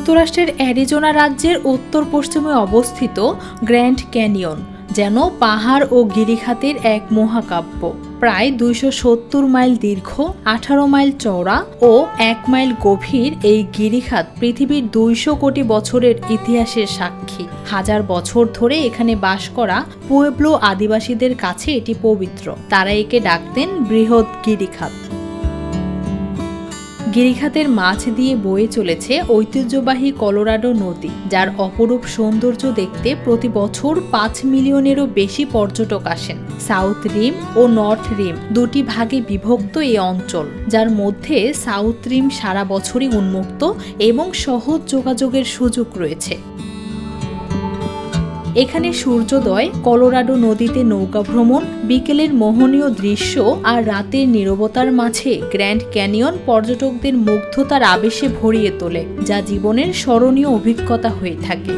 যুক্তরাষ্ট্রের অ্যারিজোনা রাজ্যের উত্তর পশ্চিমে অবস্থিত গ্র্যান্ড ক্যানিয়ন যেন পাহাড় ও গিরিখাতের এক মহাকাব্য। প্রায় ২৭০ মাইল দীর্ঘ, ১৮ মাইল চওড়া ও ১ মাইল গভীর এই গিরিখাত পৃথিবীর ২০০ কোটি বছরের ইতিহাসের সাক্ষী। হাজার বছর ধরে এখানে বাস করা পুয়েবলো আদিবাসীদের কাছে এটি পবিত্র। তারা একে ডাকতেন বৃহৎ গিরিখাত। গিরিখাতের মাঝ দিয়ে বয়ে চলেছে ঐতিহ্যবাহী কলোরাডো নদী, যার অপরূপ সৌন্দর্য দেখতে প্রতি বছর ৫ মিলিয়নেরও বেশি পর্যটক আসেন। সাউথ রিম ও নর্থ রিম দুটি ভাগে বিভক্ত এই অঞ্চল, যার মধ্যে সাউথ রিম সারা বছরই উন্মুক্ত এবং সহজ যোগাযোগের সুযোগ রয়েছে। এখানে সূর্যোদয়, কলোরাডো নদীতে নৌকা ভ্রমণ, বিকেলের মোহনীয় দৃশ্য আর রাতের নীরবতার মাঝে গ্র্যান্ড ক্যানিয়ন পর্যটকদের মুগ্ধতার আবেশে ভরিয়ে তোলে, যা জীবনের স্মরণীয় অভিজ্ঞতা হয়ে থাকে।